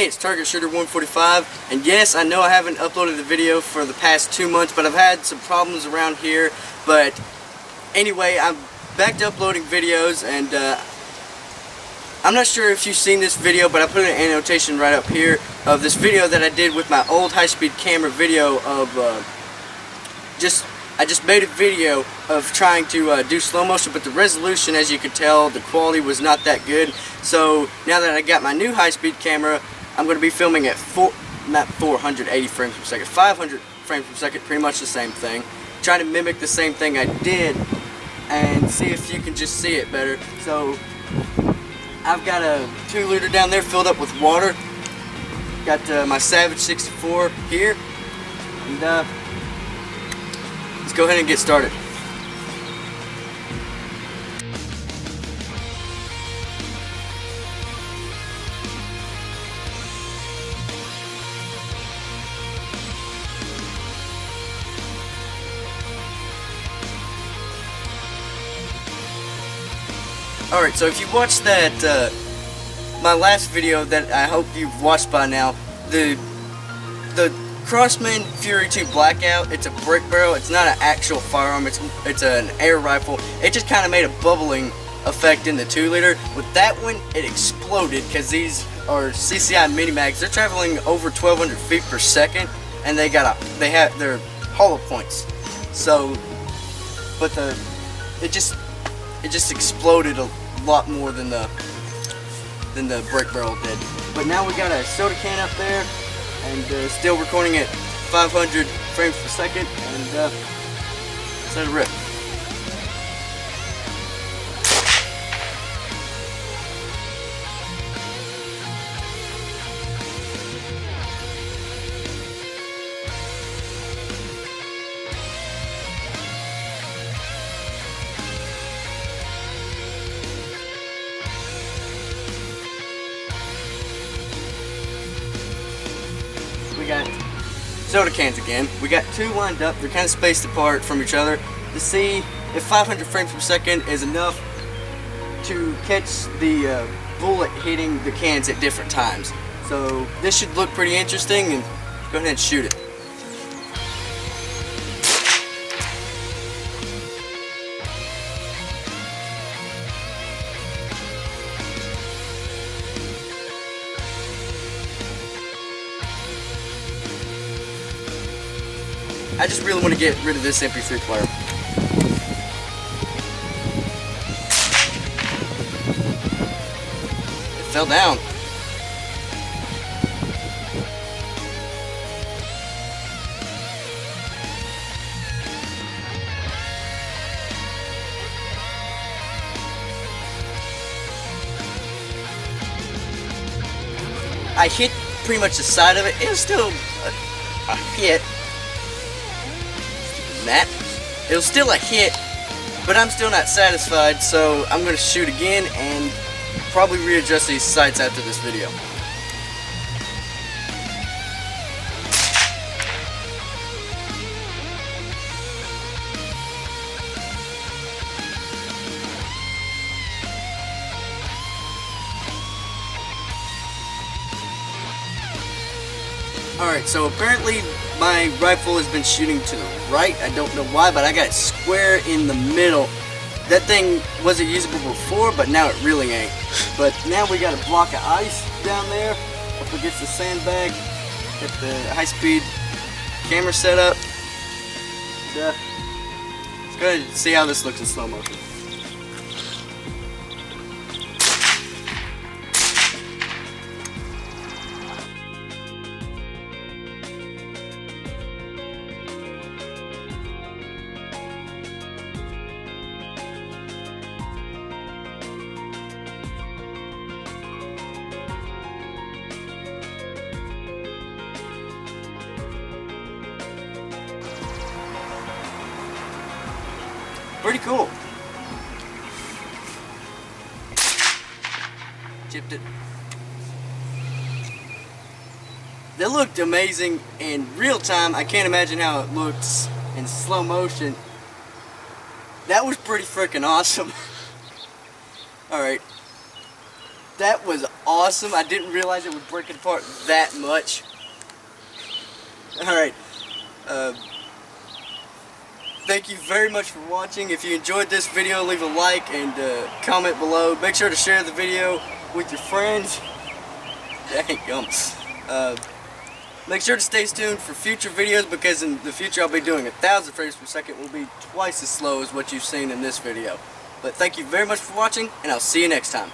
Hey, it's Target Shooter 145, and yes, I know I haven't uploaded the video for the past 2 months, but I've had some problems around here. But anyway, I'm back to uploading videos, and I'm not sure if you've seen this video, but I put an annotation right up here of this video that I did with my old high-speed camera video of I just made a video of trying to do slow motion, but the resolution, as you could tell, the quality was not that good. So now that I got my new high-speed camera, I'm going to be filming at not 480 frames per second, 500 frames per second, pretty much the same thing. Trying to mimic the same thing I did and see if you can just see it better. So I've got a 2-liter down there filled up with water. Got my Savage 64 here, and let's go ahead and get started. Alright, so if you watched that, my last video that I hope you've watched by now, the Crossman Fury 2 Blackout, it's a brick barrel, it's not an actual firearm, it's an air rifle. It just kind of made a bubbling effect in the 2-liter. With that one, it exploded because these are CCI mini mags. They're traveling over 1,200 feet per second, and they have their hollow points. So, but it just exploded a lot more than the brick barrel did. But now we got a soda can up there, and still recording at 500 frames per second, and let's let it rip. We got soda cans again. We got 2 lined up. They're kind of spaced apart from each other to see if 500 frames per second is enough to catch the bullet hitting the cans at different times. So this should look pretty interesting, and go ahead and shoot it. I just really want to get rid of this MP3 player. It fell down. I hit pretty much the side of it. It was still a hit. It was still a hit, but I'm still not satisfied, so I'm going to shoot again and probably readjust these sights after this video. Alright, so apparently my rifle has been shooting to the right. I don't know why, but I got it square in the middle. That thing wasn't usable before, but now it really ain't. But now we got a block of ice down there up against the sandbag. Got the high-speed camera set up. Let's go ahead and see how this looks in slow motion. Pretty cool. Chipped it. That looked amazing in real time. I can't imagine how it looks in slow motion. That was pretty freaking awesome. Alright. That was awesome. I didn't realize it would break it apart that much. Alright. Thank you very much for watching. If you enjoyed this video, leave a like and comment below. Make sure to share the video with your friends. Dang gum. Make sure to stay tuned for future videos, because in the future I'll be doing 1,000 frames per second. Will be twice as slow as what you've seen in this video. But thank you very much for watching, and I'll see you next time.